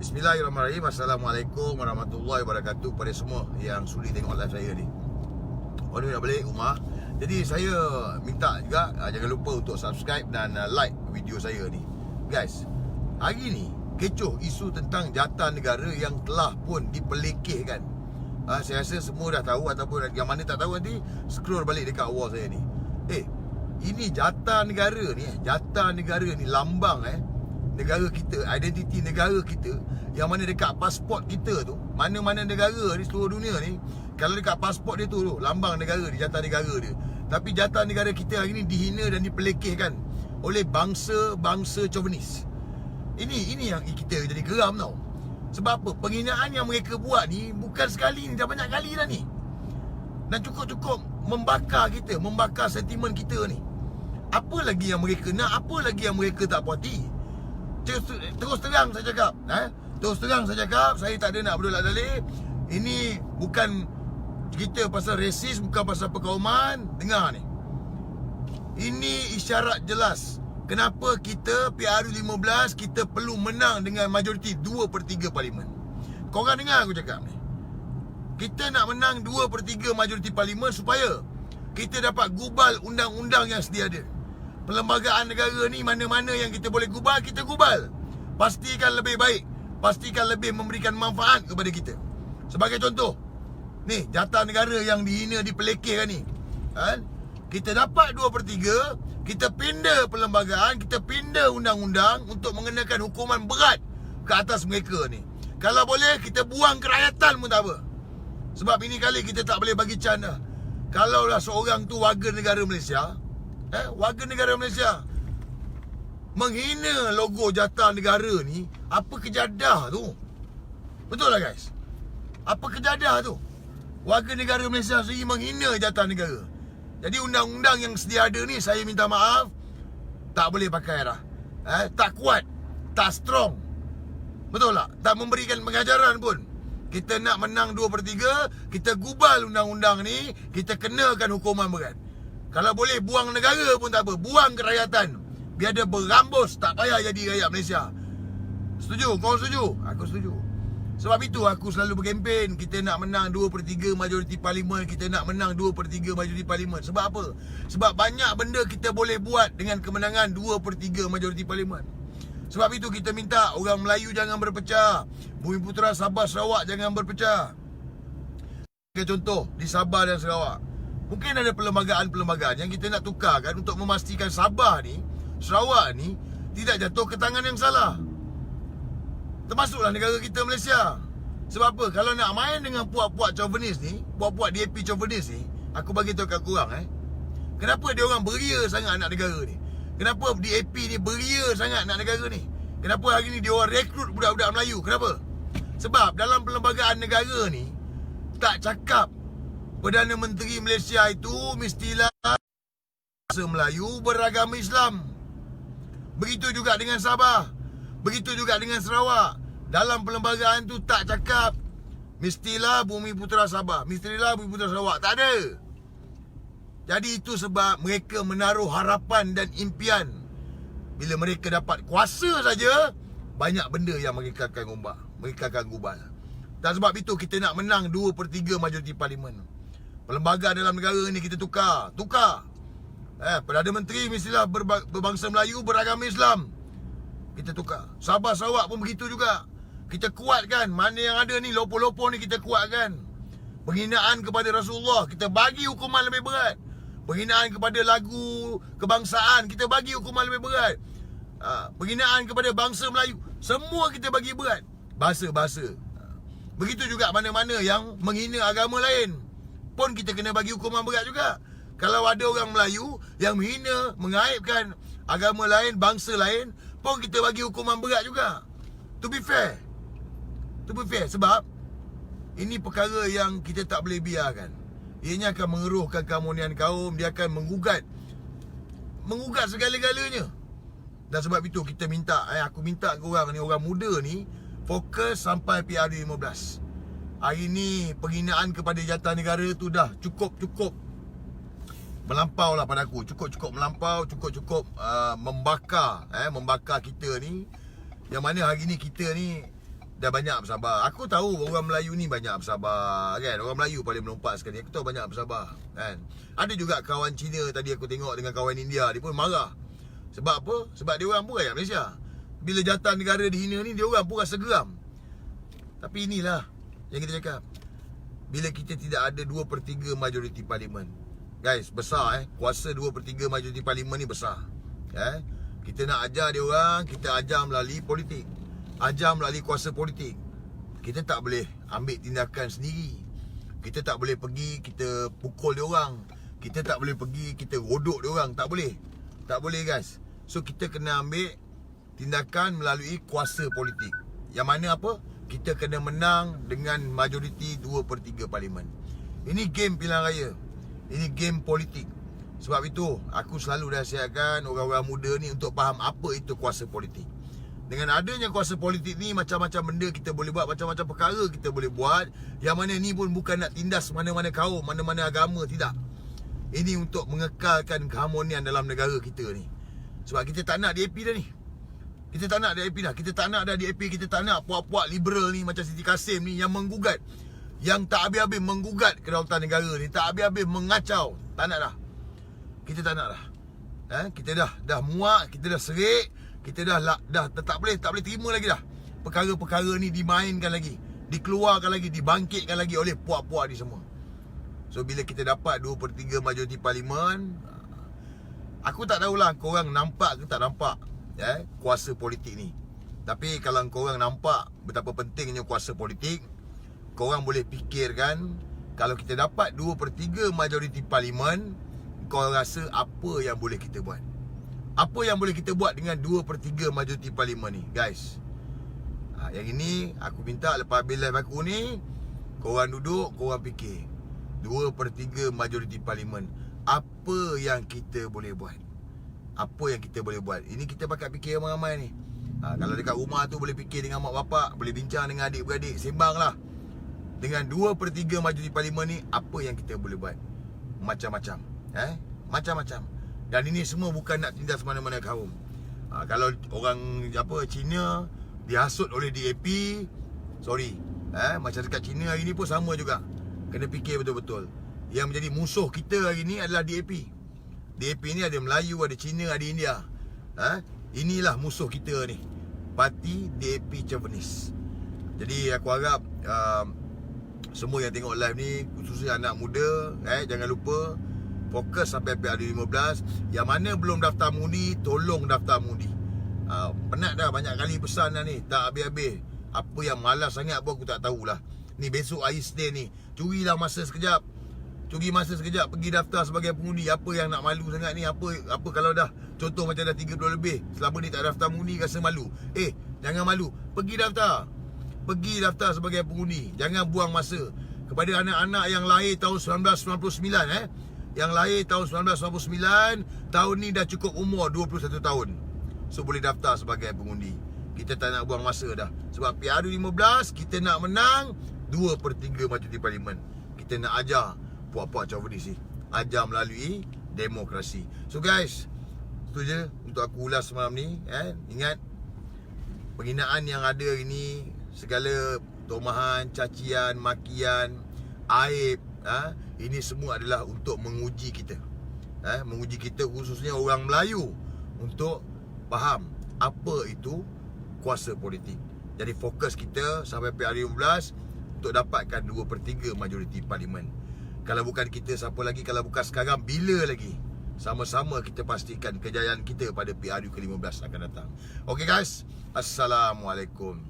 Bismillahirrahmanirrahim. Assalamualaikum warahmatullahi wabarakatuh pada semua yang sudi tengok live saya ni. Orang nak balik rumah. Jadi saya minta juga jangan lupa untuk subscribe dan like video saya ni. Guys, hari ni kecoh isu tentang jatah negara yang telah pun dipelekehkan. Saya rasa semua dah tahu, ataupun yang mana tak tahu nanti scroll balik dekat wall saya ni. Ini jatah negara ni, lambang negara kita, identiti negara kita, yang mana dekat pasport kita tu, mana-mana negara di seluruh dunia ni, kalau dekat pasport dia tu lambang negara dia, jatah negara dia. Tapi jatah negara kita hari ni dihina dan dipelekehkan oleh bangsa-bangsa chauvinis. Ini yang kita jadi geram tau. Sebab apa? Penghinaan yang mereka buat ni bukan sekali ni, dah banyak kali dah ni. Dan cukup-cukup membakar kita, membakar sentimen kita ni. Apa lagi yang mereka nak, apa lagi yang mereka tak puas hati? Terus terang saya cakap, saya tak ada nak berdolak-dalik. Ini bukan cerita pasal resis, bukan pasal perkauman. Dengar ni, ini isyarat jelas kenapa kita PRU15 kita perlu menang dengan majoriti 2/3 parlimen. Korang dengar aku cakap ni, kita nak menang 2/3 majoriti parlimen supaya kita dapat gubal undang-undang yang sedia ada. Perlembagaan negara ni, mana-mana yang kita boleh gubal, kita gubal. Pastikan lebih baik, pastikan lebih memberikan manfaat kepada kita. Sebagai contoh, ni jatah negara yang dihina, dipelekehkan ni, kita dapat 2/3, kita pindah perlembagaan, kita pindah undang-undang untuk mengenakan hukuman berat ke atas mereka ni. Kalau boleh, kita buang kerakyatan pun tak apa. Sebab ini kali kita tak boleh bagi canda. Kalaulah seorang tu warga negara Malaysia, menghina logo jatah negara ni, apa kejadah tu? Betul lah guys? Apa kejadah tu? Warga negara Malaysia sendiri menghina jatah negara. Jadi undang-undang yang sedia ada ni, saya minta maaf, tak boleh pakai dah. Tak kuat, tak strong. Betul tak? Tak memberikan pengajaran pun. Kita nak menang 2/3, kita gubal undang-undang ni, kita kenakan hukuman berat. Kalau boleh buang negara pun tak apa, buang kerakyatan, biar dia berambus, tak payah jadi rakyat Malaysia. Setuju? Kau setuju? Aku setuju. Sebab itu aku selalu berkempen, kita nak menang 2/3 majoriti parlimen, kita nak menang 2/3 majoriti parlimen. Sebab apa? Sebab banyak benda kita boleh buat dengan kemenangan 2/3 majoriti parlimen. Sebab itu kita minta orang Melayu jangan berpecah, Bumiputera Sabah Sarawak jangan berpecah. Sebagai contoh, di Sabah dan Sarawak, mungkin ada perlembagaan-perlembagaan yang kita nak tukarkan untuk memastikan Sabah ni, Sarawak ni tidak jatuh ke tangan yang salah. Termasuklah negara kita Malaysia. Sebab apa? Kalau nak main dengan puak-puak chauvinis ni, puak-puak DAP chauvinis ni, aku bagi tahu kat korang kenapa dia orang beria sangat nak negara ni? Kenapa DAP ni beria sangat nak negara ni? Kenapa hari ni dia orang rekrut budak-budak Melayu? Kenapa? Sebab dalam perlembagaan negara ni tak cakap Perdana Menteri Malaysia itu mestilah bahasa Melayu beragama Islam. Begitu juga dengan Sabah, begitu juga dengan Sarawak. Dalam perlembagaan tu tak cakap mestilah Bumiputera Sabah, mestilah Bumiputera Sarawak. Tak ada. Jadi itu sebab mereka menaruh harapan dan impian. Bila mereka dapat kuasa saja, banyak benda yang mereka akan ubah, mereka akan gubal. Dan sebab itu kita nak menang 2/3 majoriti parlimen. Perlembagaan dalam negara ni kita tukar. Perdana Menteri mestilah berbangsa Melayu, beragama Islam. Kita tukar. Sabah Sarawak pun begitu juga. Kita kuatkan. Mana yang ada ni, lopo-lopo ni kita kuatkan. Penghinaan kepada Rasulullah, kita bagi hukuman lebih berat. Penghinaan kepada lagu kebangsaan, kita bagi hukuman lebih berat. Penghinaan kepada bangsa Melayu, semua kita bagi berat. Bahasa-bahasa. Begitu juga mana-mana yang menghina agama lain, pun kita kena bagi hukuman berat juga. Kalau ada orang Melayu yang menghina, mengaibkan agama lain, bangsa lain, pun kita bagi hukuman berat juga. To be fair. Sebab ini perkara yang kita tak boleh biarkan. Ianya akan mengeruhkan keharmonian kaum. Dia akan menggugat segala-galanya. Dan sebab itu kita minta, aku minta ke orang ni, orang muda ni, fokus sampai PRU15. Hari ni penghinaan kepada jatah negara tu dah cukup melampau lah pada aku. Cukup melampau, cukup membakar kita ni. Yang mana hari ni kita ni dah banyak bersabar. Aku tahu orang Melayu ni banyak bersabar kan. Orang Melayu paling melompat sekali. Aku tahu banyak bersabar kan. Ada juga kawan Cina tadi aku tengok dengan kawan India, dia pun marah. Sebab apa? Sebab dia orang pun rakyat Malaysia. Bila jatah negara dihina ni, dia orang pun rasa geram. Tapi inilah yang kita cakap. Bila kita tidak ada 2/3 majoriti parlimen, guys, besar kuasa 2/3 majoriti parlimen ni besar. Kita nak ajar dia orang, kita ajar melalui politik. Ajar melalui kuasa politik. Kita tak boleh ambil tindakan sendiri. Kita tak boleh pergi kita pukul dia orang. Kita tak boleh pergi kita rodok dia orang. Tak boleh. Tak boleh, guys. So kita kena ambil tindakan melalui kuasa politik. Yang mana apa? Kita kena menang dengan majoriti 2/3 parlimen. Ini game pilihan raya. Ini game politik. Sebab itu aku selalu nasihatkan orang-orang muda ni untuk faham apa itu kuasa politik. Dengan adanya kuasa politik ni, macam-macam benda kita boleh buat, macam-macam perkara kita boleh buat. Yang mana ni pun bukan nak tindas mana-mana kaum, mana-mana agama, tidak. Ini untuk mengekalkan keharmonian dalam negara kita ni. Sebab kita tak nak DAP dah ni. Kita tak nak DAP dah. Kita tak nak dah DAP. Kita tak nak puak-puak liberal ni macam Siti Kasim ni yang menggugat, yang tak habis-habis menggugat kedaulatan negara ni, tak habis-habis mengacau. Tak nak dah. Kita tak nak dah. Kita dah muak, kita dah serik, kita dah tak boleh terima lagi dah. Perkara-perkara ni dimainkan lagi, dikeluarkan lagi, dibangkitkan lagi oleh puak-puak ni semua. So bila kita dapat 2/3 majoriti parlimen, aku tak tahulah korang nampak ke tak nampak kuasa politik ni. Tapi kalau korang nampak betapa pentingnya kuasa politik, korang boleh fikirkan, kalau kita dapat 2/3 majoriti parlimen, korang rasa apa yang boleh kita buat? Apa yang boleh kita buat dengan 2/3 majoriti parlimen ni, guys? Yang ini aku minta lepas habis live aku ni, korang duduk, korang fikir 2/3 majoriti parlimen, apa yang kita boleh buat? Apa yang kita boleh buat? Ini kita pakai fikir ramai-ramai ni. Kalau dekat rumah tu boleh fikir dengan mak bapak, boleh bincang dengan adik-beradik, sembanglah. Dengan 2/3 majoriti parlimen ni, apa yang kita boleh buat? Macam-macam. Macam-macam. Dan ini semua bukan nak tindas mana-mana kaum. Kalau orang Cina dihasut oleh DAP, sorry, macam dekat Cina hari ni pun sama juga. Kena fikir betul-betul. Yang menjadi musuh kita hari ni adalah DAP. DAP ni ada Melayu, ada Cina, ada India. Inilah musuh kita ni, parti DAP Chauvinist. Jadi aku harap semua yang tengok live ni, khususnya anak muda, jangan lupa fokus sampai PRU 15. Yang mana belum daftar mengundi, tolong daftar mengundi. Penat dah, banyak kali pesan dah ni, tak habis-habis. Apa yang malas sangat pun aku tak tahulah. Ni besok hari Isnin ni, curilah masa sekejap. Curi masa sekejap, pergi daftar sebagai pengundi. Apa yang nak malu sangat ni? Apa kalau dah, contoh macam dah 30 lebih, selama ni tak daftar mengundi, rasa malu. Jangan malu, pergi daftar. Pergi daftar sebagai pengundi. Jangan buang masa. Kepada anak-anak yang lahir tahun 1999, yang lahir tahun 1999, tahun ni dah cukup umur 21 tahun. So boleh daftar sebagai pengundi. Kita tak nak buang masa dah. Sebab PRU 15, kita nak menang 2/3 majoriti parlimen. Kita nak ajar puak-puak Chauvinist ni. Ajar melalui demokrasi. So guys, itu je untuk aku ulas malam ni. Ingat, penghinaan yang ada hari ni, segala tomahan, cacian, makian, aib, ini semua adalah untuk menguji kita. Menguji kita, khususnya orang Melayu, untuk faham apa itu kuasa politik. Jadi fokus kita sampai PRU 15 untuk dapatkan 2/3 majoriti parlimen. Kalau bukan kita, siapa lagi? Kalau bukan sekarang, bila lagi? Sama-sama kita pastikan kejayaan kita pada PRU ke-15 akan datang. Okay guys, Assalamualaikum.